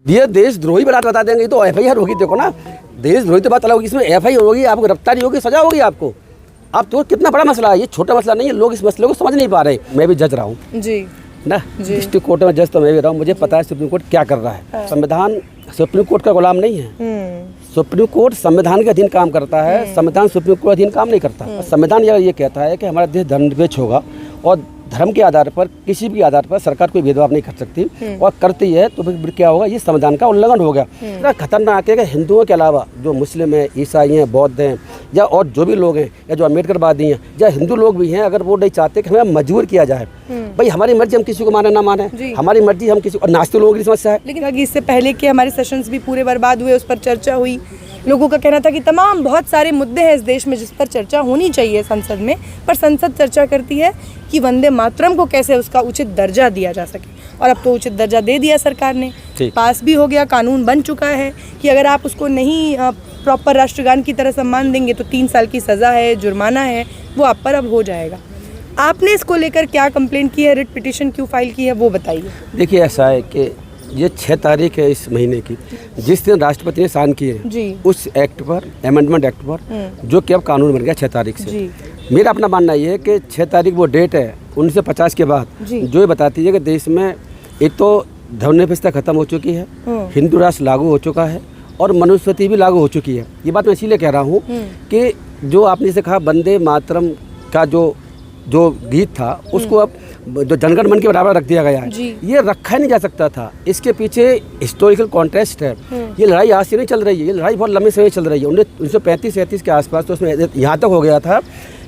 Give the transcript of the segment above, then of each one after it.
ये देशद्रोही बता देंगे तो FIR होगी। देखो ना, देशद्रोही तो बात अलग होगी, इसमें FIR होगी, आपको गिरफ्तारी होगी, सजा होगी आपको। अब तो कितना बड़ा मसला है, ये छोटा मसला नहीं है। लोग इस मसले को समझ नहीं पा रहे। मैं भी जज रहा हूँ जी ना, डिस्ट्रिक्ट कोर्ट में जज तो मैं भी रहा हूँ। मुझे पता है सुप्रीम कोर्ट क्या कर रहा है। संविधान सुप्रीम कोर्ट का गुलाम नहीं है। सुप्रीम कोर्ट संविधान के अधीन काम करता है, संविधान सुप्रीम कोर्ट अधीन काम नहीं करता। संविधान ये कहता है कि हमारा देश धर्मनिरपेक्ष होगा और धर्म के आधार पर, किसी भी आधार पर सरकार कोई भेदभाव नहीं कर सकती, और करती है तो फिर क्या होगा, ये संविधान का उल्लंघन हो गया। इतना खतरनाक है कि हिंदुओं के अलावा जो मुस्लिम हैं, ईसाई हैं, बौद्ध हैं, या और जो भी लोग हैं, या जो अम्बेडकरवादी हैं, या हिंदू लोग भी हैं, अगर वो नहीं चाहते कि हमें मजबूर किया जाए, भाई हमारी मर्जी, हम किसी को माने ना माने, हमारी मर्जी, हम किसी को। नास्तिक लोगों की समस्या है। लेकिन इससे पहले के हमारे सेशंस भी पूरे बर्बाद हुए, उस पर चर्चा हुई। लोगों का कहना था कि तमाम बहुत सारे मुद्दे हैं इस देश में जिस पर चर्चा होनी चाहिए संसद में, पर संसद चर्चा करती है कि वंदे मातरम को कैसे उसका उचित दर्जा दिया जा सके, और अब तो उचित दर्जा दे दिया सरकार ने, पास भी हो गया, कानून बन चुका है कि अगर आप उसको नहीं प्रॉपर राष्ट्रगान की तरह सम्मान देंगे तो 3 साल की सज़ा है, जुर्माना है, वो आप पर अब हो जाएगा। आपने इसको लेकर क्या कंप्लेंट की है, रिट पिटीशन क्यों फाइल की है, वो बताइए। देखिए, ऐसा है कि ये 6 तारीख है इस महीने की, जिस दिन राष्ट्रपति ने साइन किए उस एक्ट पर, अमेंडमेंट एक्ट पर, जो कि अब कानून बन गया 6 तारीख से। मेरा अपना मानना ये है कि 6 तारीख वो डेट है 1950 के बाद, जो ये बताती है कि देश में एक तो धर्मनिरपेक्षता खत्म हो चुकी है, हिंदू राष्ट्र लागू हो चुका है, और मनुस्मृति भी लागू हो चुकी है। ये बात मैं इसीलिए कह रहा हूँ कि जो आपने से कहा वंदे मातरम का जो गीत था, उसको अब जो जनगण मन के बराबर रख दिया गया है। ये रखा ही नहीं जा सकता था। इसके पीछे हिस्टोरिकल कॉन्टेक्स्ट है। ये लड़ाई आज से नहीं चल रही है, ये लड़ाई बहुत लंबे समय चल रही है। 1935-37 के आसपास तो उसमें यहाँ तक हो गया था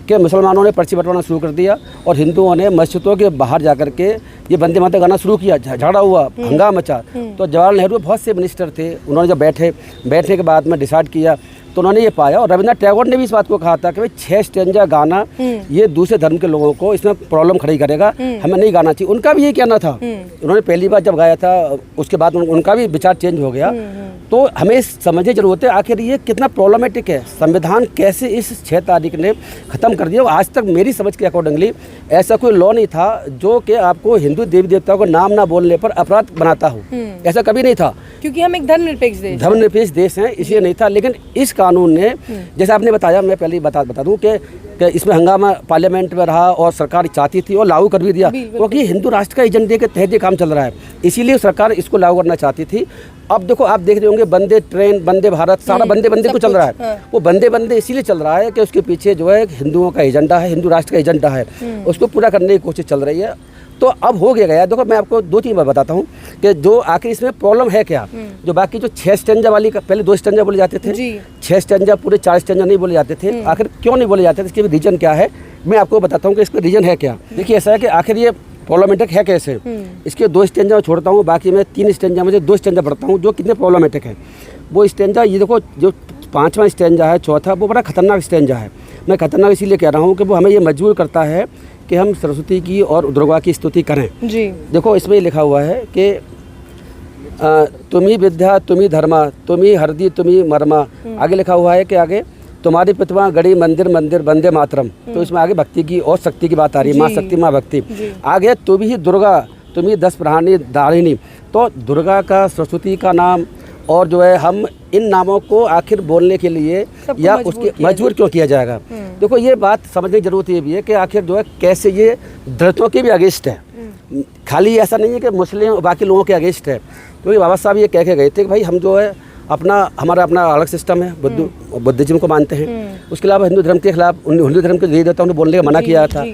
कि मुसलमानों ने पर्ची बंटवाना शुरू कर दिया, और हिंदुओं ने मस्जिदों के बाहर जाकर के ये वंदे मातरम गाना शुरू किया। झगड़ा हुआ, हंगामा मचा। तो जवाहरलाल नेहरू बहुत से मिनिस्टर थे, उन्होंने जब बैठने के बाद में डिसाइड किया तो उन्होंने ये पाया, और रविन्द्रनाथ टैगोर ने भी इस बात को कहा था कि भाई 6 स्टैंजा गाना ये दूसरे धर्म के लोगों को इसमें प्रॉब्लम खड़ी करेगा, हमें नहीं गाना चाहिए। उनका भी यही कहना था। उन्होंने पहली बार जब गाया था, उसके बाद उनका भी विचार चेंज हो गया। तो हमें समझने की जरूरत है आखिर ये कितना प्रॉब्लमेटिक है। संविधान कैसे इस 6 तारीख ने ख़त्म कर दिया। आज तक मेरी समझ के अकॉर्डिंगली ऐसा कोई लॉ नहीं था जो कि आपको हिंदू देवी देवताओं को नाम ना बोलने पर अपराध बनाता हो। ऐसा कभी नहीं था, क्योंकि हम एक धर्मनिरपेक्ष देश हैं, इसलिए नहीं था। लेकिन इस कानून ने, जैसे आपने बताया, मैं पहले ही बता दूं कि इसमें हंगामा पार्लियामेंट में रहा और सरकार चाहती थी और लागू कर भी दिया, क्योंकि हिंदू राष्ट्र का एजेंडे के तहत ये काम चल रहा है, इसीलिए सरकार इसको लागू करना चाहती थी। अब देखो, आप देख रहे होंगे वंदे ट्रेन, वंदे भारत, सारा वंदे को चल रहा है। वो वंदे इसीलिए चल रहा है कि उसके पीछे जो है हिंदुओं का एजेंडा है, हिंदू राष्ट्र का एजेंडा है, उसको पूरा करने की कोशिश चल रही है। तो अब हो गया। देखो, मैं आपको 2-3 बार बताता हूँ कि जो आखिर इसमें प्रॉब्लम है क्या। जो बाकी जो 6 स्टैंजा वाली, पहले 2 स्टैंजा बोले जाते थे, 6 स्टैंजा, पूरे 4 स्टैंजा नहीं बोले जाते थे। आखिर क्यों नहीं बोले जाते थे, इसके रीजन क्या है, मैं आपको बताता हूँ कि इसका रीजन है क्या। देखिए, ऐसा है कि आखिर ये प्रॉब्लमेटिक है कैसे। इसके 2 स्टैंजा छोड़ता हूँ, बाकी मैं 3 स्टैंजा में से 2 स्टैंजा पढ़ता हूँ जो कितने प्रॉब्लमेटिक है। वो स्टैंजा, ये देखो, जो 5वां स्टैंजा है, चौथा, वो बड़ा खतरनाक स्टैंजा है। मैं खतरनाक इसीलिए कह रहा हूँ कि वो हमें ये मजबूर करता है कि हम सरस्वती की और दुर्गा की स्तुति करें। देखो, इसमें लिखा हुआ है कि तुम्ही विद्या तुम्ही धर्मा, तुम्ही हरदी तुम्ही मरमा। आगे लिखा हुआ है कि आगे तुम्हारी प्रतिमा गढ़ी मंदिर वंदे मातरम। तो इसमें आगे भक्ति की और शक्ति की बात आ रही है, माँ शक्ति, माँ भक्ति। आगे तुम्ही ही दुर्गा तुम्ही 10 प्राणी दारिणी। तो दुर्गा का, सरस्वती का नाम, और जो है हम इन नामों को आखिर बोलने के लिए या उसके मजबूर क्यों किया जाएगा। देखो, ये बात समझने की जरूरत ये भी है कि आखिर जो है कैसे ये दलितों के भी अगेंस्ट है। खाली ऐसा नहीं है कि मुस्लिम बाकी लोगों के अगेंस्ट है, क्योंकि बाबा साहब ये कह के गए थे कि भाई हम जो है हमारा अपना अलग सिस्टम है, बुद्धिज्म को मानते हैं, उसके अलावा हिंदू धर्म के खिलाफ, हिंदू धर्म के देवी देवताओं ने बोलने का मना किया था।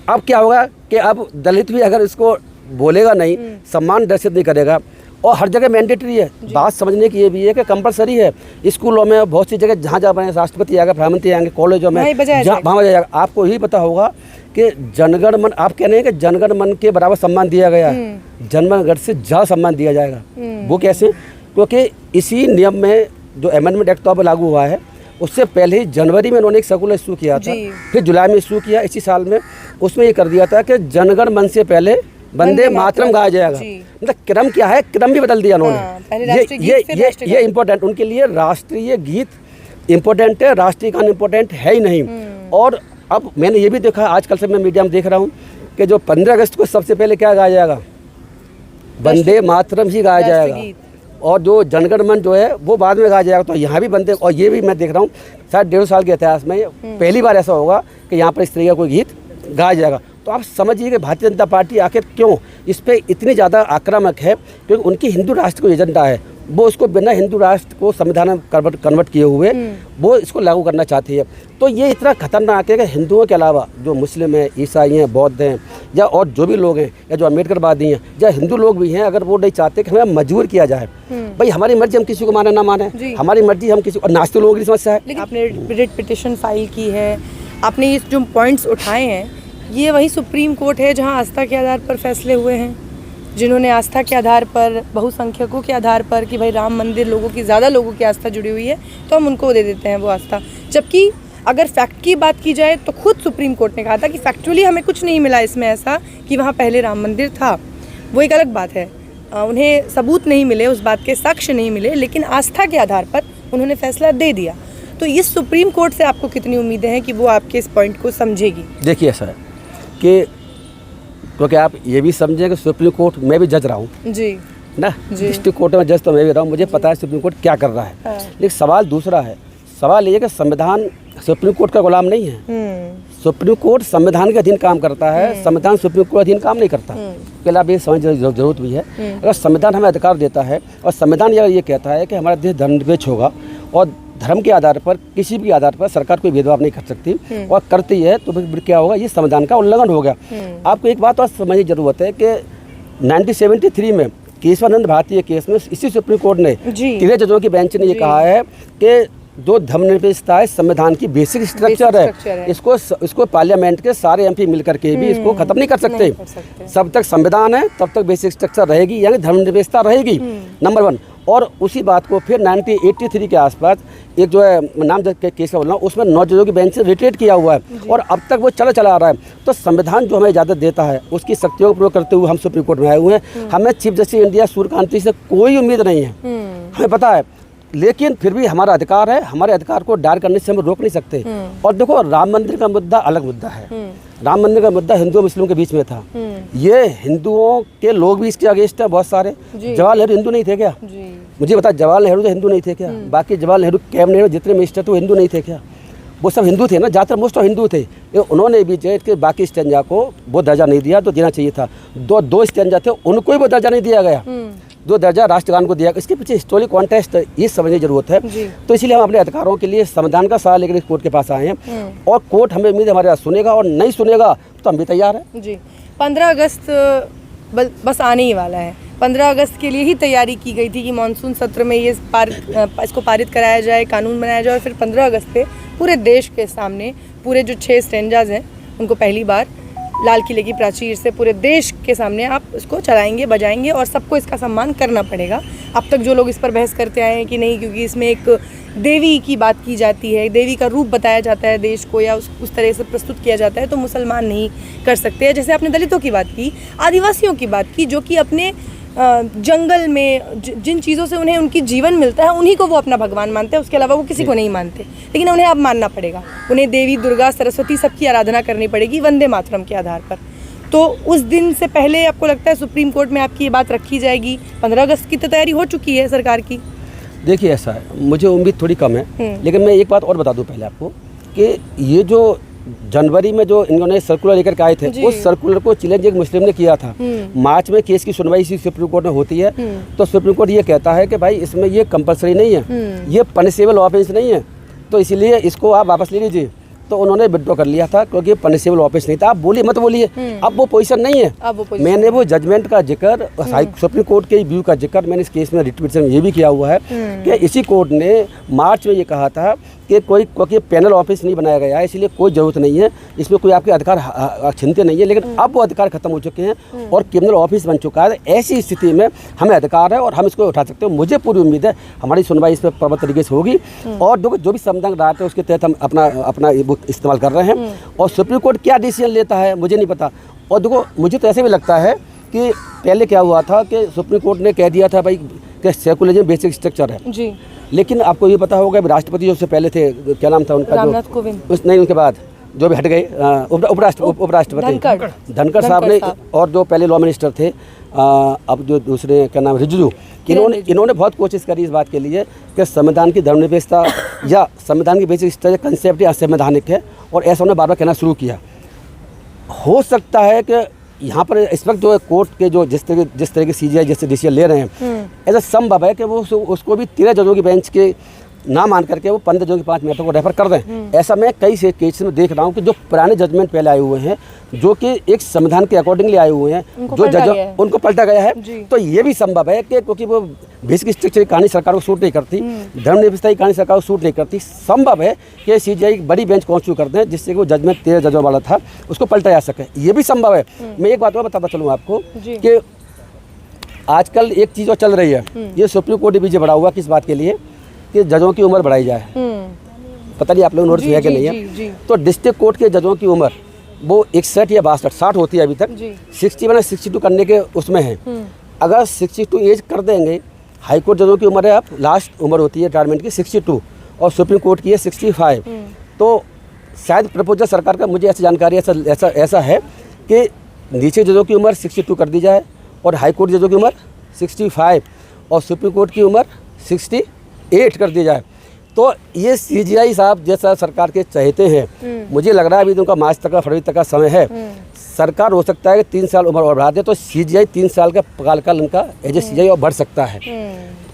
अब क्या होगा कि अब दलित भी अगर इसको बोलेगा नहीं, सम्मान दर्शित नहीं करेगा, और हर जगह मैंडेटरी है। बात समझने की ये भी है कि कंपलसरी है स्कूलों में, बहुत सी जगह जहाँ बने, राष्ट्रपति आएगा, प्रधानमंत्री आएंगे, कॉलेजों में वहाँ बजाया जाएगा। आपको यही पता होगा कि जनगण मन, आप कह रहे हैं कि जनगण मन के बराबर सम्मान दिया गया है, जनगण से ज़्यादा सम्मान दिया जाएगा। वो कैसे? क्योंकि इसी नियम में जो अमेंडमेंट एक्ट अब लागू हुआ है, उससे पहले ही जनवरी में उन्होंने एक सर्कुलर इशू किया था, फिर जुलाई में इशू किया इसी साल में। उसमें ये कर दिया था कि जनगण मन से पहले वंदे मातरम गाया जाएगा। मतलब क्रम क्या है, क्रम भी बदल दिया उन्होंने। ये इम्पोर्टेंट, उनके लिए राष्ट्रीय गीत इम्पोर्टेंट है, राष्ट्रीय गान इम्पोर्टेंट है ही नहीं। और अब मैंने ये भी देखा, आजकल से मैं मीडिया में देख रहा हूँ कि जो 15 अगस्त को सबसे पहले क्या गाया जाएगा, वंदे मातरम ही गाया जाएगा। और जो जनगण मन जो है वो बाद में गाया जाएगा। तो यहाँ भी बनते, और ये भी मैं देख रहा हूँ शायद 1.5 साल के इतिहास में पहली बार ऐसा होगा कि यहाँ पर इस तरह का कोई गीत गाया जाएगा। तो आप समझिए कि भारतीय जनता पार्टी आखिर क्यों इस पर इतनी ज़्यादा आक्रामक है, क्योंकि उनकी हिंदू राष्ट्र को एजेंडा है, वो इसको बिना हिंदू राष्ट्र को संविधान में कन्वर्ट किए हुए वो इसको लागू करना चाहती है। तो ये इतना खतरनाक है कि हिंदुओं के अलावा जो मुस्लिम हैं, ईसाई हैं, बौद्ध हैं, या और जो भी लोग हैं, या जो अम्बेडकरवादी हैं, या हिंदू लोग भी हैं, अगर वो नहीं चाहते कि हमें मजबूर किया जाए, भाई हमारी मर्जी हम किसी को माने ना माने, हमारी मर्जी हम किसी, और नास्तिक लोगों की समस्या है। लेकिन आपने रिट पिटिशन फाइल की है, आपने ये जो पॉइंट्स उठाए हैं, ये वही सुप्रीम कोर्ट है जहां आस्था के आधार पर फैसले हुए हैं, जिन्होंने आस्था के आधार पर, बहुसंख्यकों के आधार पर कि भाई राम मंदिर ज़्यादा लोगों की आस्था जुड़ी हुई है तो हम उनको दे देते हैं वो आस्था। जबकि अगर फैक्ट की बात की जाए तो खुद सुप्रीम कोर्ट ने कहा था कि फैक्चुअली हमें कुछ नहीं मिला इसमें ऐसा कि वहाँ पहले राम मंदिर था। वो एक अलग बात है, उन्हें सबूत नहीं मिले, उस बात के साक्ष्य नहीं मिले, लेकिन आस्था के आधार पर उन्होंने फैसला दे दिया। तो इस सुप्रीम कोर्ट से आपको कितनी उम्मीदें हैं कि वो आपके इस पॉइंट को समझेगी? देखिए ऐसा है कि क्योंकि आप ये भी समझें कि सुप्रीम कोर्ट मैं भी जज रहा हूँ जी ना, डिस्ट्रिक्ट कोर्ट में जज तो मैं भी रहा हूँ, मुझे पता है सुप्रीम कोर्ट क्या कर रहा है। लेकिन सवाल दूसरा है, सवाल ये है कि संविधान सुप्रीम कोर्ट का गुलाम नहीं है। सुप्रीम कोर्ट संविधान के अधीन काम करता है, संविधान सुप्रीम कोर्ट अधीन काम नहीं करता। पहले आप ये समझने की जरूरत भी है, अगर संविधान हमें अधिकार देता है और संविधान ये कहता है कि हमारा देश धर्मनिरपेक्ष होगा और धर्म के आधार पर, किसी भी आधार पर सरकार कोई भेदभाव नहीं कर सकती, और करती है तो फिर क्या होगा, ये संविधान का उल्लंघन हो गया। आपको एक बात और समझने की जरूरत है कि 1973 में केशवानंद भारतीय केस में इसी सुप्रीम कोर्ट ने 13 जजों की बेंच ने ये कहा है कि जो धर्मनिरपेक्षता है संविधान की बेसिक स्ट्रक्चर है, इसको पार्लियामेंट के सारे एमपी मिलकर के भी इसको खत्म नहीं कर सकते। सब तक संविधान है तब तक बेसिक स्ट्रक्चर रहेगी, यानी धर्मनिरपेक्षता रहेगी, नंबर 1। और उसी बात को फिर 1983 के आसपास एक जो है नाम के केस का बोल रहा हूँ, उसमें 9 जजों की बेंच से रिट्रीट किया हुआ है और अब तक वो चला आ रहा है। तो संविधान जो हमें इजाज़त देता है उसकी शक्तियों का प्रयोग करते हुए हम सुप्रीम कोर्ट में आए हुए हैं। हमें चीफ जस्टिस इंडिया सूर्यकांत से कोई उम्मीद नहीं है, हमें पता है, लेकिन फिर भी हमारा अधिकार है, हमारे अधिकार को दायर करने से हम रोक नहीं सकते। और देखो, राम मंदिर का मुद्दा अलग मुद्दा है। राम मंदिर का मुद्दा हिंदू मुस्लिम के बीच में था, ये हिंदुओं के लोग भी इसके अगेंस्ट है बहुत सारे। जवाहरलाल नेहरू हिंदू नहीं थे क्या? मुझे बता, जवाहरलाल नेहरू तो हिंदू नहीं थे क्या? बाकी जवाहरलाल नेहरू कैबिनेट में जितने मिनिस्टर थे वो हिंदू नहीं थे क्या? वो सब हिंदू थे ना, ज़्यादातर मोस्ट ऑफ हिंदू थे। उन्होंने भी जो है बाकी स्टेंजा को वो दर्जा नहीं दिया तो देना चाहिए था। दो स्टेंजा थे, उनको ही वो दर्जा नहीं दिया गया, जो दर्जा राष्ट्रगान को दिया। इसके पीछे हिस्टोरिक कॉन्टेक्स्ट ये समझने की जरूरत है। तो इसलिए हम अपने अधिकारों के लिए संविधान का सहारा लेकर इस कोर्ट के पास आए हैं, और कोर्ट हमें उम्मीद है हमारे बात सुनेगा, और नहीं सुनेगा तो हम भी तैयार हैं। जी, 15 अगस्त बस आने ही वाला है। 15 अगस्त के लिए ही तैयारी की गई थी कि मानसून सत्र में ये इसको पारित कराया जाए, कानून बनाया जाए, और फिर 15 अगस्त पे पूरे देश के सामने पूरे जो 6 स्टेंजाज हैं उनको पहली बार लाल किले की प्राचीर से पूरे देश के सामने आप इसको चलाएंगे, बजाएंगे, और सबको इसका सम्मान करना पड़ेगा। अब तक जो लोग इस पर बहस करते आए हैं कि नहीं, क्योंकि इसमें एक देवी की बात की जाती है, देवी का रूप बताया जाता है देश को, या उस तरह से प्रस्तुत किया जाता है, तो मुसलमान नहीं कर सकते। जैसे आपने दलितों की बात की, आदिवासियों की बात की, जो कि अपने जंगल में जिन चीज़ों से उन्हें उनकी जीवन मिलता है उन्हीं को वो अपना भगवान मानते हैं, उसके अलावा वो किसी को नहीं मानते। लेकिन उन्हें अब मानना पड़ेगा, उन्हें देवी, दुर्गा, सरस्वती सबकी आराधना करनी पड़ेगी वंदे मातरम के आधार पर। तो उस दिन से पहले आपको लगता है सुप्रीम कोर्ट में आपकी ये बात रखी जाएगी? 15 अगस्त की तो तैयारी हो चुकी है सरकार की। देखिए, ऐसा है, मुझे उम्मीद थोड़ी कम है, लेकिन मैं एक बात और बता दूं पहले आपको कि ये जो जनवरी में जो इन्होंने सर्कुलर लेकर के आए थे, उस सर्कुलर को चैलेंज एक मुस्लिम ने किया था। मार्च में केस की सुनवाई इसी सुप्रीम कोर्ट में होती है, तो सुप्रीम कोर्ट ये कहता है कि भाई इसमें ये कंपलसरी नहीं है, ये पनिशेबल ऑफेंस नहीं है, तो इसलिए इसको आप वापस ले लीजिए। तो उन्होंने विड्रॉ कर लिया था क्योंकि पनिशेबल ऑफेंस नहीं था। आप बोलिए मत बोलिए, अब वो पोजीशन नहीं है। मैंने वो जजमेंट का जिक्र, सुप्रीम कोर्ट के व्यू का जिक्र मैंने इस केस में रिट पिटीशन में ये भी किया हुआ है कि इसी कोर्ट ने मार्च में ये कहा था कि क्योंकि पैनल ऑफिस नहीं बनाया गया है इसलिए कोई ज़रूरत नहीं है, इसमें कोई आपके अधिकार छीनते नहीं है। लेकिन अब वो अधिकार खत्म हो चुके हैं और क्रिमिनल ऑफिस बन चुका है। ऐसी स्थिति में हमें अधिकार है और हम इसको उठा सकते हैं। मुझे पूरी उम्मीद है हमारी सुनवाई इस पर प्रभावी तरीके से होगी, और जो भी संविधान राहत है उसके तहत हम अपना इस्तेमाल कर रहे हैं। और सुप्रीम कोर्ट क्या डिसीजन लेता है मुझे नहीं पता। और देखो, मुझे तो ऐसे भी लगता है कि पहले क्या हुआ था कि सुप्रीम कोर्ट ने कह दिया था भाई कि सेकुलरिज्म बेसिक स्ट्रक्चर है जी, लेकिन आपको ये पता होगा राष्ट्रपति जो उससे पहले थे, क्या नाम था उनका, रामनाथ कोविंद, नहीं उनके बाद जो भी हट गए उपराष्ट्रपति धनखड़ साहब ने, और जो पहले लॉ मिनिस्टर थे अब जो दूसरे क्या नाम रिजिजू, इन्होंने बहुत कोशिश करी इस बात के लिए कि संविधान की धर्मनिरपेक्षता या संविधान की बेसिक स्ट्रक्चर कंसेप्ट या असंवैधानिक है, और ऐसा उन्होंने बार बार कहना शुरू किया। हो सकता है कि यहाँ पर इस वक्त जो है कोर्ट के जो जिस तरह के CJI जैसे डिसीजन ले रहे हैं, ऐसा संभव है कि वो उसको भी 13 जजों की बेंच के ना मान करके वो 15 जजों के 5 मैटरों को रेफर कर दें। ऐसा मैं कई से केस में देख रहा हूँ कि जो पुराने जजमेंट पहले आए हुए हैं, जो कि एक संविधान के अकॉर्डिंगली आए हुए हैं, जो जजों उनको पलटा गया है। तो ये भी संभव है कि क्योंकि वो बेसिक स्ट्रक्चर की कहानी सरकार को सूट नहीं करती, धर्मनिरपेक्षता की कहानी सरकार को सूट नहीं करती, संभव है कि CJI बड़ी बेंच कॉन्स्टिट्यूट कर दें जिससे कि वो जजमेंट 13 जजों वाला था उसको पलटा जा सके। ये भी संभव है। मैं एक बात और बताता चलूँ आपको कि आजकल एक चीज़ और चल रही है, ये सुप्रीम कोर्ट के पीछे बढ़ा हुआ किस बात के लिए कि जजों की उम्र बढ़ाई जाए। पता नहीं आप लोग नोटिस किया कि नहीं है। तो डिस्ट्रिक्ट कोर्ट के जजों की उम्र वो 61 या 62 60 होती है अभी तक, 61 62 करने के उसमें है। अगर 62 एज कर देंगे, हाई कोर्ट जजों की उम्र है अब लास्ट उम्र होती है रिटायरमेंट की 62, और सुप्रीम कोर्ट की है 65। तो शायद प्रपोजल सरकार का, मुझे ऐसी जानकारी ऐसा है कि नीचे जजों की उम्र 62 कर दी जाए, और हाई कोर्ट जजों की उम्र 65 और सुप्रीम कोर्ट की उम्र 68 कर दी जाए। तो ये CJI साहब जैसा सरकार के चाहते हैं, मुझे लग रहा है अभी उनका मार्च तक का, फरवरी तक का समय है। सरकार हो सकता है कि 3 साल उम्र और बढ़ा दे, तो CJI 3 साल का काल उनका एज ए CJI और बढ़ सकता है।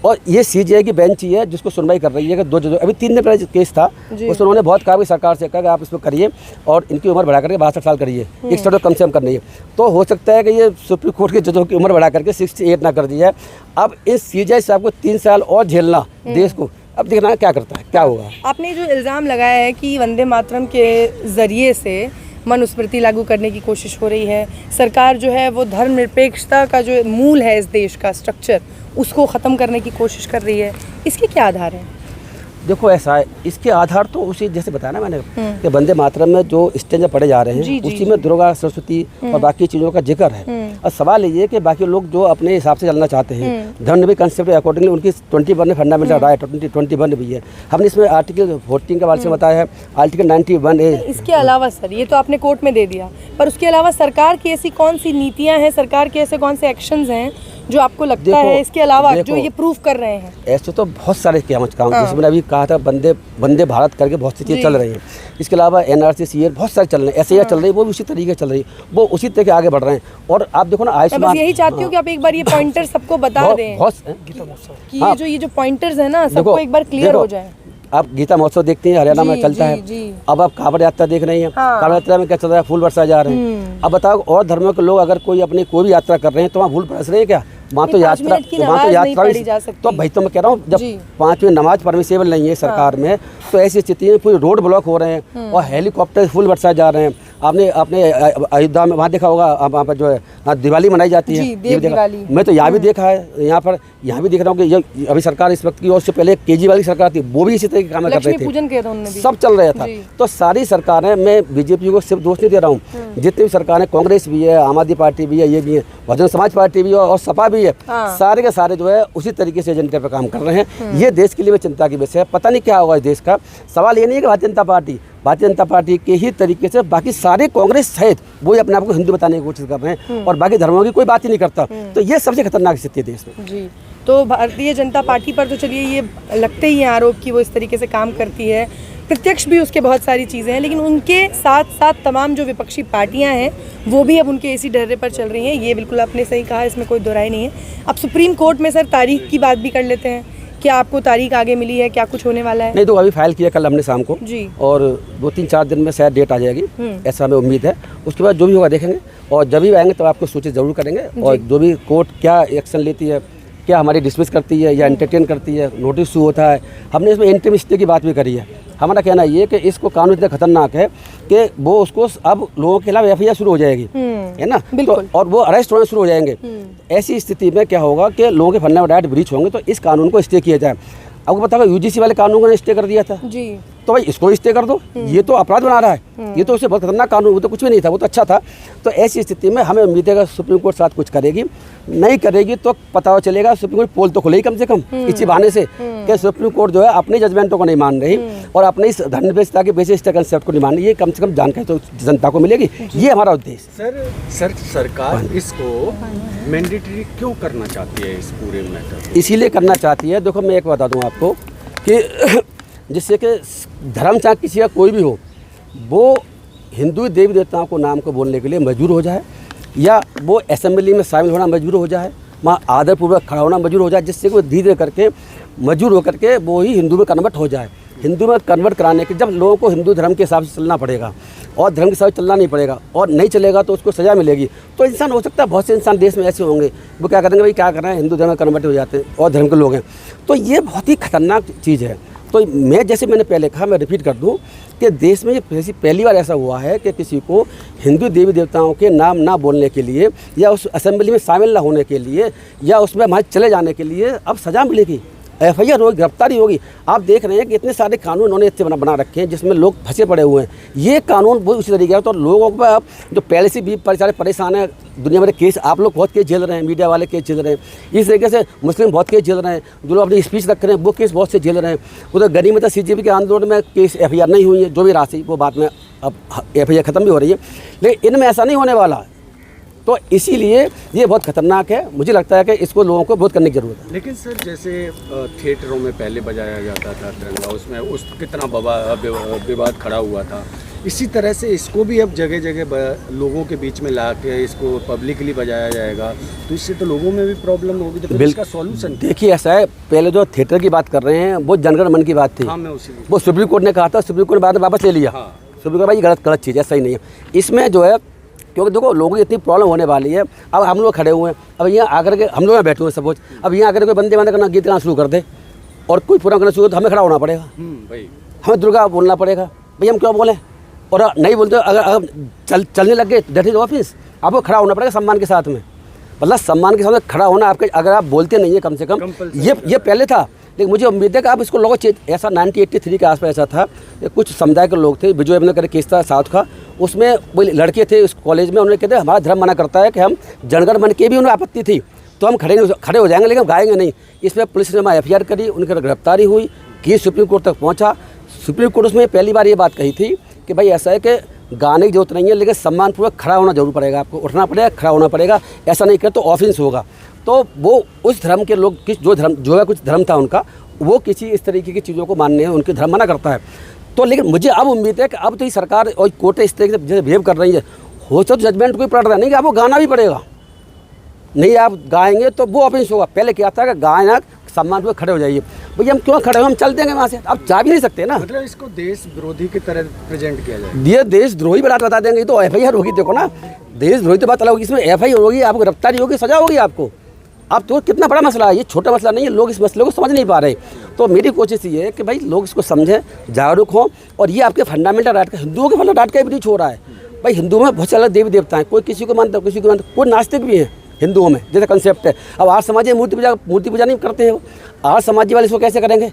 और ये CJI की बेंच ही है जिसको सुनवाई कर रही है कि 2 जजों, अभी 3 दिन पहले केस था उसमें उन्होंने बहुत कहा कि सरकार से कहा कि आप इसमें करिए और इनकी उम्र बढ़ा करके 62 साल करिए, 61 कम से कम करनी है। तो हो सकता है कि ये सुप्रीम कोर्ट के जजों की उम्र बढ़ा करके 68 ना कर दी जाए। अब इस CJI साहब को 3 साल और झेलना देश को, अब देखना है क्या करता है, क्या होगा। आपने जो इल्ज़ाम लगाया है कि वंदे मातरम के ज़रिए से मनुस्मृति लागू करने की कोशिश हो रही है, सरकार जो है वो धर्मनिरपेक्षता का जो मूल है इस देश का स्ट्रक्चर, उसको ख़त्म करने की कोशिश कर रही है, इसके क्या आधार हैं? देखो ऐसा है, इसके आधार तो उसी जैसे बताया ना मैंने कि वंदे मातरम में जो स्टेंजा पढ़े जा रहे हैं उसी में दुर्गा, सरस्वती और बाकी चीज़ों का जिक्र है। और सवाल ये है कि बाकी लोग जो अपने हिसाब से चलना चाहते हैं, धर्म भी कंसेप्ट अकॉर्डिंगली उनकी 21 में फंडामेंटल राइट 21 भी है। हमने इसमें आर्टिकल 14 के बारे में बताया है, आर्टिकल 91A। इसके अलावा सर, ये तो आपने कोर्ट में दे दिया, पर उसके अलावा सरकार की ऐसी कौन सी नीतियाँ हैं, सरकार के ऐसे कौन से एक्शंस हैं जो आपको लगता है इसके अलावा जो ये प्रूफ कर रहे हैं? ऐसे तो बहुत सारे काम जैसे मैंने अभी कहा था, वंदे भारत करके बहुत सी चीज़ें चल रही हैं। इसके अलावा NRC CA बहुत सारे चल रहे हैं, SAR चल रही है, वो भी उसी तरीके चल रही है, वो उसी तरह के आगे बढ़ रहे हैं। और आप देखो ना आयुष्मान, बस यही चाहती हूँ कि आप एक बार ये पॉइंटर सबको बता दें कि ये जो पॉइंटर्स है ना, सबको एक बार क्लियर हो जाए। आप गीता महोत्सव देखते हैं, हरियाणा में चलता है। अब आप कांवड़ यात्रा देख रही हैं, कांवड़ यात्रा में क्या चल रहा है, फूल बरसाए जा रहे हैं। अब बताओ और धर्मों के लोग अगर कोई भी यात्रा कर रहे हैं तो वहाँ फूल बरस रहे हैं क्या? वहाँ तो यात्रा तो भाई तो मैं कह रहा हूँ, जब 5 मिनट नमाज परमिसेबल नहीं है सरकार में, तो ऐसी स्थिति में पूरे रोड ब्लॉक हो रहे हैं और हेलीकॉप्टर फूल बरसाए जा रहे हैं। आपने अयोध्या में वहाँ देखा होगा, वहाँ पर जो है दिवाली मनाई जाती है, मैं तो यहाँ भी देखा है, यहाँ भी देख रहा हूँ कि ये अभी सरकार इस वक्त की, और उससे पहले केजरीवाल की सरकार थी, वो भी इसी तरह के काम कर रही थी, सब चल रहा था। तो सारी सरकारें, मैं BJP को सिर्फ दोष नहीं दे रहा हूँ, जितनी भी सरकारें, कांग्रेस भी है, आम आदमी पार्टी भी है, ये भी है, बहुजन समाज पार्टी भी है और सपा भी है, सारे के सारे जो है उसी तरीके से एजेंडे पर काम कर रहे हैं। ये देश के लिए चिंता की विषय है। पता नहीं क्या होगा इस देश का। सवाल ये नहीं है कि भारतीय जनता पार्टी के ही तरीके से बाकी सारे कांग्रेस सहित वो अपने आप को हिंदू बताने की कोशिश कर रहे हैं और बाकी धर्मों की कोई बात ही नहीं करता। तो ये सबसे खतरनाक स्थिति है देश में। जी, तो भारतीय जनता पार्टी पर तो चलिए ये लगते ही हैं आरोप कि वो इस तरीके से काम करती है, प्रत्यक्ष भी उसके बहुत सारी चीज़ें हैं, लेकिन उनके साथ साथ तमाम जो विपक्षी पार्टियां हैं वो भी अब उनके इसी डर्रे पर चल रही हैं। ये बिल्कुल आपने सही कहा, इसमें कोई दोहराई नहीं है। अब सुप्रीम कोर्ट में सर तारीख की बात भी कर लेते हैं, क्या आपको तारीख आगे मिली है, क्या कुछ होने वाला है? नहीं, तो अभी फाइल किया कल हमने शाम को जी, और 2-3-4 दिन में शायद डेट आ जाएगी, ऐसा हमें उम्मीद है। उसके बाद जो भी होगा देखेंगे, और जब भी आएंगे तो आपको सूचित जरूर करेंगे। और जो भी कोर्ट क्या एक्शन लेती है, क्या हमारी डिसमिस करती है या एंटरटेन करती है, नोटिस इशू होता है, हमने इसमें इंटरिम स्टे की बात भी करी है। हमारा कहना ये है कि इसको कानून इतना खतरनाक है कि वो उसको अब लोगों के खिलाफ FIR शुरू हो जाएगी, है ना, तो और वो अरेस्ट होना शुरू हो जाएंगे। ऐसी स्थिति में क्या होगा कि लोगों के फंडामेंटल राइट ब्रीच होंगे, तो इस कानून को स्टे किया जाए। आपको पता होगा UGC वाले कानून को स्टे कर दिया था जी, तो भाई इसको स्टे कर दो, ये तो अपराध बना रहा है, ये तो उससे बहुत खतरनाक कानून, वो तो कुछ भी नहीं था, वो तो अच्छा था। तो ऐसी स्थिति में हमें उम्मीद है कि सुप्रीम कोर्ट साथ कुछ करेगी, नहीं करेगी तो पता चलेगा, सुप्रीम कोर्ट पोल तो खुलेगी कम से कम इसी बहाने से कि सुप्रीम कोर्ट जो है अपने जजमेंटों को नहीं मान रही, और अपने इस धर्मनिरपेक्षता के बेसिस का कंसेप्ट को नहीं मानना, ये कम से कम जानकारी तो जनता को मिलेगी। ये हमारा उद्देश्य। सर सरकार इसको मैंडेटरी क्यों करना चाहती है इस पूरे मैटर? इसीलिए करना चाहती है, देखो मैं एक बता दूं आपको कि जिससे कि धर्म चाहे किसी का कोई भी हो, वो हिंदू देवी देवताओं को नाम को बोलने के लिए मजबूर हो जाए, या वो असेंबली में शामिल होना मजबूर हो जाए, वहाँ आदरपूर्वक खड़ा होना मजबूर हो जाए, जिससे कि वो धीरे करके मजबूर होकर के वो ही हिंदू में कन्वर्ट हो जाए। हिंदू में कन्वर्ट कराने के जब लोगों को हिंदू धर्म के हिसाब से चलना पड़ेगा और धर्म के हिसाब से चलना नहीं पड़ेगा और नहीं चलेगा तो उसको सज़ा मिलेगी, तो इंसान हो सकता है बहुत से इंसान देश में ऐसे होंगे वो क्या करेंगे, भाई क्या कर रहे हैं, हिंदू धर्म में कन्वर्ट हो जाते हैं और धर्म के लोग हैं। तो ये बहुत ही खतरनाक चीज़ है। तो मैं जैसे मैंने पहले कहा, मैं रिपीट कर दूं कि देश में ये पहली बार ऐसा हुआ है कि किसी को हिंदू देवी देवताओं के नाम ना बोलने के लिए या उस असेंबली में शामिल ना होने के लिए या उसमें वहाँ चले जाने के लिए अब सज़ा मिलेगी, FIR होगी, गिरफ्तारी होगी। आप देख रहे हैं कि इतने सारे कानून उन्होंने इतने बना रखे हैं जिसमें लोग फंसे पड़े हुए हैं। ये कानून वो उसी तरीके का, तो लोगों को अब जो पहले से भी सारे परेशान हैं, दुनिया भर केस, आप लोग बहुत केस झेल रहे हैं, मीडिया वाले केस झेल रहे हैं, इस तरीके से मुस्लिम बहुत केस झेल रहे हैं, जो लोग अपनी स्पीच रख रहे हैं वो केस बहुत से झेल रहे हैं। उधर गनीमत CJP के आंदोलन में केस FIR नहीं हुई है, जो भी राशि वो बाद में अब FIR ख़त्म भी हो रही है, लेकिन इनमें ऐसा नहीं होने वाला। तो इसीलिए ये बहुत खतरनाक है, मुझे लगता है कि इसको लोगों को बहुत करने की ज़रूरत है। लेकिन सर जैसे थिएटरों में पहले बजाया जाता था तिरंगा, उसमें कितना विवाद खड़ा हुआ था, इसी तरह से इसको भी अब जगह जगह लोगों के बीच में ला के इसको पब्लिकली बजाया जाएगा, तो इससे तो लोगों में भी प्रॉब्लम होगी। तो इसका सॉल्यूशन देखिए ऐसा है, पहले जो थिएटर की बात कर रहे हैं वो जनगण मन की बात थी। हाँ, मैं उसी वो सुप्रीम कोर्ट ने कहा था, सुप्रीम कोर्ट ने बाद में वापस ले लिया। हाँ। सुप्रीम कोर्ट भाई गलत चीज़ है, सही नहीं है। इसमें जो है, क्योंकि देखो लोगों की इतनी प्रॉब्लम होने वाली है, अब हम लोग खड़े हुए हैं, अब यहाँ आकर के हम लोग यहाँ बैठे हुए सपोज, अब यहाँ आकर कोई बंदे बंदे करना, गीत गाना शुरू कर दे और कोई पूरा करना शुरू, तो हमें खड़ा होना पड़ेगा, भाई हमें दुर्गा बोलना पड़ेगा, भाई हम क्यों बोलें? और नहीं बोलते, अगर चलने लग गए दैट इज ऑफिस, आपको खड़ा होना पड़ेगा सम्मान के साथ में। मतलब सम्मान के साथ में खड़ा होना आपके, अगर आप बोलते नहीं है कम से कम, ये पहले था, लेकिन मुझे उम्मीद है कि आप इसको लोगों ऐसा 1983 के आसपास ऐसा था कि कुछ समुदाय के लोग थे, विजय ने करे केस था साउथ का, उसमें वो लड़के थे उस कॉलेज में, उन्होंने कहते हमारा धर्म मना करता है कि हम जनगण मन की भी उन्हें आपत्ति थी तो हम खड़े हो जाएंगे, लेकिन गाएंगे नहीं। इसमें पुलिस ने FIR करी, उनकी गिरफ्तारी हुई, केस सुप्रीम कोर्ट तक पहुँचा। सुप्रीम कोर्ट उसमें पहली बार ये बात कही थी कि भाई ऐसा है कि गाने की जरूरत नहीं है, लेकिन सम्मानपूर्वक खड़ा होना जरूर पड़ेगा, आपको उठना पड़ेगा, खड़ा होना पड़ेगा, ऐसा नहीं करे तो ऑफेंस होगा। तो वो उस धर्म के लोग जो है कुछ धर्म था उनका, वो किसी इस तरीके की चीज़ों को मानने हैं, उनके धर्म मना करता है। तो लेकिन मुझे अब उम्मीद है कि अब तो ये सरकार और कोर्ट इस तरीके से जैसे बिहेव कर रही है, हो तो जजमेंट कोई पड़ रहा नहीं कि आपको गाना भी पड़ेगा, नहीं आप गाएंगे तो वो ऑफेंस होगा। पहले क्या था कि गाना सम्मान पर खड़े हो जाइए, भैया हम क्यों खड़े हो, हम चल देंगे वहाँ से, आप जा भी नहीं सकते ना। मतलब इसको देश विरोधी की तरह प्रेजेंट किया जाए, ये देशद्रोही बता देंगे तो FIR होगी। देखो ना, देशद्रोही तो बात अलग होगी, इसमें FIR होगी, आपको गिरफ्तारी होगी, सजा होगी आपको। अब तो कितना बड़ा मसला है, ये छोटा मसला नहीं है, लोग इस मसले को समझ नहीं पा रहे। तो मेरी कोशिश ये है कि भाई लोग इसको समझें, जागरूक हों, और ये आपके फंडामेंटल राइट का, हिंदुओं के फंडामेंटल राइट का ब्रीच हो रहा है। भाई हिंदुओं में बहुत से अलग देवी देवता हैं, कोई किसी को मानता है, किसी को मानता है, कोई नास्तिक भी है हिंदुओं में, जैसे कंसेप्ट है। अब आर्य समाजी मूर्ति पूजा नहीं करते हैं, आर्य समाजी वाले इसको कैसे करेंगे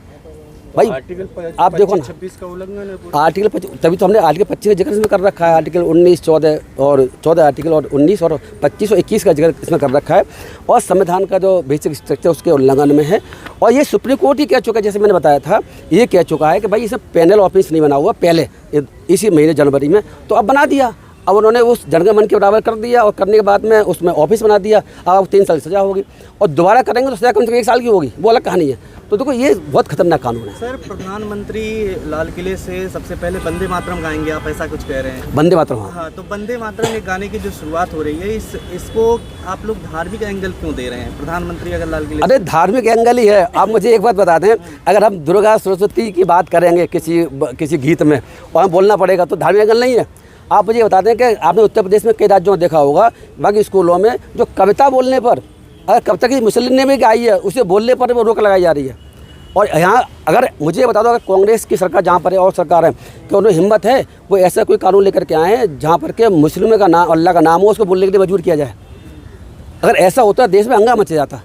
भाई? आप देखो ना, 26 का उल्लंघन है आर्टिकल, तभी तो हमने आर्टिकल 25 का जिक्र इसमें कर रखा है, आर्टिकल 19, 14 आर्टिकल और 19 और 25 और 21 का जिक्र इसमें कर रखा है, और संविधान का जो बेसिक स्ट्रक्चर उसके उल्लंघन में है। और ये सुप्रीम कोर्ट ही कह चुका है, जैसे मैंने बताया था, ये कह चुका है कि भाई इसमें पैनल ऑफिस नहीं बना हुआ पहले इसी महीने जनवरी में, तो अब बना दिया। अब उन्होंने उस जनगण मन के बराबर कर दिया, और करने के बाद में उसमें ऑफिस बना दिया। अब 3 साल सजा होगी, और दोबारा करेंगे तो सजा कम से कम 1 साल की होगी, वो अलग कहानी है। तो देखो ये बहुत खतरनाक कानून है। सर प्रधानमंत्री लाल किले से सबसे पहले वंदे मातरम गाएंगे, आप ऐसा कुछ कह रहे हैं? वंदे मातरम, हाँ, तो वंदे मातरम एक गाने की जो शुरुआत हो रही है, इसको आप लोग धार्मिक एंगल क्यों दे रहे हैं? प्रधानमंत्री अगर लाल किले, अरे धार्मिक एंगल ही है। आप मुझे एक बात बता दें, अगर हम दुर्गा सरस्वती की बात करेंगे किसी गीत में और हमें बोलना पड़ेगा तो धार्मिक एंगल नहीं है। आप मुझे बता दें कि आपने उत्तर प्रदेश में कई राज्यों में देखा होगा, बाकी स्कूलों में जो कविता बोलने पर, अगर कविता की मुस्लिम ने भी गाई है, उसे बोलने पर वो रोक लगाई जा रही है। और यहाँ अगर मुझे बता दो, अगर कांग्रेस की सरकार जहाँ पर है और सरकार है, कि उन्हें हिम्मत है वो ऐसा कोई कानून लेकर के आए हैं जहाँ पर के मुस्लिम का नाम, अल्लाह का नाम हो, उसको बोलने के लिए मजबूर किया जाए। अगर ऐसा होता है देश में हंगामा मच जाता।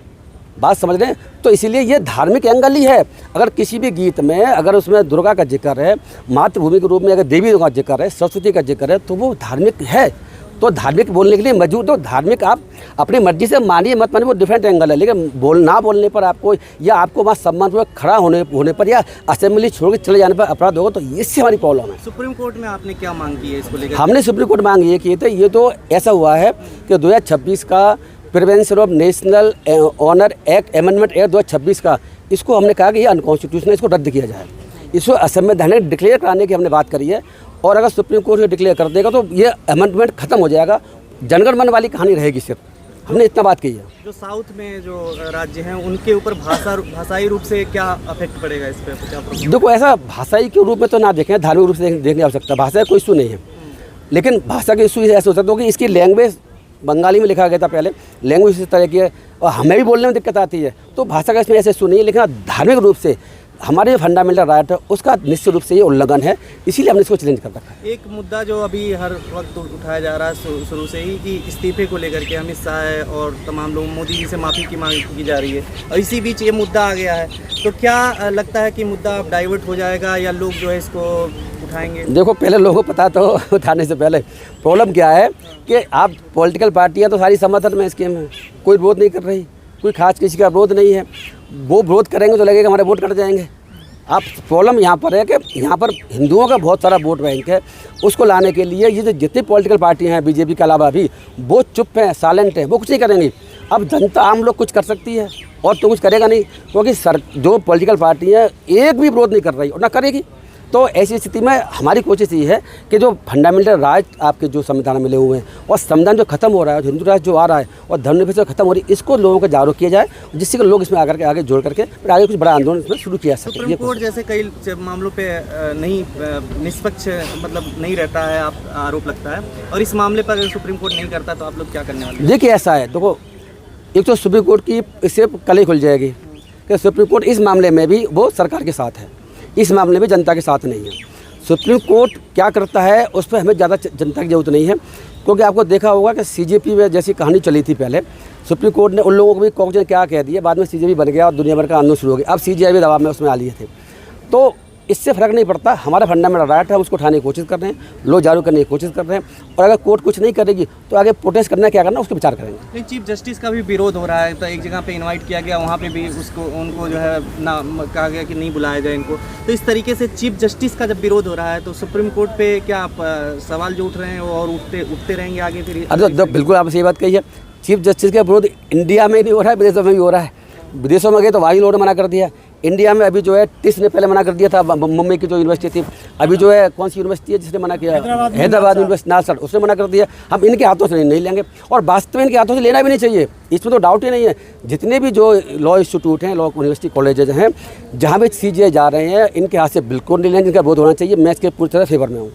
बात समझ रहे हैं? तो इसीलिए ये धार्मिक एंगल ही है। अगर किसी भी गीत में अगर उसमें दुर्गा का जिक्र है, मातृभूमि के रूप में अगर देवी का जिक्र है, सरस्वती का जिक्र है, तो वो धार्मिक है। तो धार्मिक बोलने के लिए मजबूर, तो धार्मिक आप अपनी मर्जी से मानिए मत मानिए, वो डिफरेंट एंगल है, लेकिन ना बोलने पर आपको या आपको वहाँ सम्मानपूर्वक खड़ा होने पर या असेंबली छोड़ के चले जाने पर अपराध होगा, तो इससे हमारी प्रॉब्लम है। सुप्रीम कोर्ट में आपने क्या मांग की है इसको लेकर? हमने सुप्रीम कोर्ट मांग ये की थी, ये तो ऐसा हुआ है कि 2026 का prevention of national honour act amendment act 2026 का, इसको हमने कहा कि ये अनकॉन्स्टिट्यूशनल, इसको रद्द किया जाए। इसको असंवैधानिक डिक्लेयर कराने की हमने बात करी है, और अगर सुप्रीम कोर्ट ये डिक्लेयर कर देगा तो ये अमेंडमेंट खत्म हो जाएगा, जनगण मन वाली कहानी रहेगी सिर्फ। हमने इतना बात की है। जो साउथ में जो राज्य हैं उनके ऊपर भाषाई रूप से क्या अफेक्ट पड़ेगा इस पर? क्या प्रॉब्लम? देखो, ऐसा भाषाई के रूप में तो ना देखें, धार्मिक रूप से देखने की आवश्यकता, भाषा का कोई इशू नहीं है, लेकिन भाषा के इशू ऐसे हो सकते हो कि इसकी लैंग्वेज बंगाली में लिखा गया था पहले, लैंग्वेज इस तरह की है और हमें भी बोलने में दिक्कत आती है, तो भाषा का इसमें ऐसे इशू नहीं है, लेकिन धार्मिक रूप से हमारे जो फंडामेंटल राइट है उसका निश्चित रूप से ये उल्लंघन है, इसीलिए हमने इसको चैलेंज कर रखा है। एक मुद्दा जो अभी हर वक्त उठाया जा रहा है शुरू से ही, कि इस्तीफे को लेकर के अमित शाह और तमाम लोग मोदी जी से माफ़ी की मांग की जा रही है, और इसी बीच ये मुद्दा आ गया है, तो क्या लगता है कि मुद्दा अब डाइवर्ट हो जाएगा या लोग जो है इसको उठाएंगे? देखो, पहले लोगों को पता तो उठाने से पहले प्रॉब्लम क्या है कि आप पॉलिटिकल पार्टियाँ तो सारी समर्थन में स्कीम है, कोई विरोध नहीं कर रही, कोई खास किसी का विरोध नहीं है, वो विरोध करेंगे तो लगेगा हमारे वोट कट जाएंगे। आप प्रॉब्लम यहाँ पर है कि यहाँ पर हिंदुओं का बहुत सारा वोट बैंक है, उसको लाने के लिए ये जो जितनी पॉलिटिकल पार्टियाँ हैं बीजेपी के अलावा भी, वो चुप हैं, साइलेंट हैं, वो कुछ नहीं करेंगी। अब जनता आम लोग कुछ कर सकती है और तो कुछ करेगा नहीं, क्योंकि जो पॉलिटिकल पार्टियाँ एक भी विरोध नहीं कर रही और ना करेगी। तो ऐसी स्थिति में हमारी कोशिश ये है कि जो फंडामेंटल राइट आपके जो संविधान में मिले हुए हैं और संविधान जो खत्म हो रहा है, हिंदू राष्ट्र जो आ रहा है और धर्मनिरपेक्षता खत्म हो रही है, इसको लोगों को जागरूक किया जाए, जिससे कि लोग इसमें आकर के आगे जोड़ करके फिर आगे कुछ बड़ा आंदोलन इसमें शुरू किया सके। सुप्रीम कोर्ट जैसे कई मामलों पे नहीं निष्पक्ष मतलब नहीं रहता है, आप आरोप लगता है, और इस मामले पर अगर सुप्रीम कोर्ट नहीं करता तो आप लोग क्या करने वाले? देखिए, ऐसा है, देखो, एक तो सुप्रीम कोर्ट की इससे कल ही खुल जाएगी कि सुप्रीम कोर्ट इस मामले में भी वो सरकार के साथ है, इस मामले में जनता के साथ नहीं है। सुप्रीम कोर्ट क्या करता है उस पर हमें ज़्यादा जनता की जरूरत नहीं है, क्योंकि आपको देखा होगा कि सीजेपी में जैसी कहानी चली थी पहले, सुप्रीम कोर्ट ने उन लोगों को भी कांग्रेस ने क्या कह दिया, बाद में सीजेपी बन गया और दुनिया भर का आंदोलन शुरू हो गया। अब सीजीआई भी दबाव में उसमें आ लिए थे, तो इससे फ़र्क नहीं पड़ता। हमारा फंडामेंटल राइट है, हम उसको उठाने की कोशिश कर रहे हैं, लोग जागरूक करने की कोशिश कर रहे हैं, और अगर कोर्ट कुछ नहीं करेगी तो आगे प्रोटेस्ट करना क्या करना उसको विचार करेंगे। लेकिन चीफ जस्टिस का भी विरोध हो रहा है, तो एक जगह पे इनवाइट किया गया, वहाँ पे भी उनको जो है ना कहा गया कि नहीं बुलाया जाए इनको। तो इस तरीके से चीफ जस्टिस का जब विरोध हो रहा है तो सुप्रीम कोर्ट पे क्या आप सवाल जो उठ रहे हैं और उठते रहेंगे आगे फिर? अरे बिल्कुल, आपने सही बात कही है। चीफ जस्टिस का विरोध इंडिया में नहीं हो रहा है, विदेशों में भी हो रहा है। विदेशों में गए तो वही लोगों ने मना कर दिया। इंडिया में अभी जो है टिस ने पहले मना कर दिया था, मुंबई की जो यूनिवर्सिटी थी, अभी जो है कौन सी यूनिवर्सिटी है जिसने मना किया, हैदराबाद यूनिवर्सिटी नालसर, उसने मना कर दिया। हम इनके हाथों से नहीं लेंगे, और वास्तव में इनके हाथों से लेना भी नहीं चाहिए, इसमें तो डाउट ही नहीं है। जितने भी जो लॉ इंस्टीट्यूट हैं, लॉ यूनिवर्सिटी कॉलेजेज हैं, जहाँ भी सीजीआई जा रहे हैं, इनके हाथ से बिल्कुल नहीं लेंगे, इनका विरोध होना चाहिए। मैं इसके पूरी तरह फेवर में हूँ।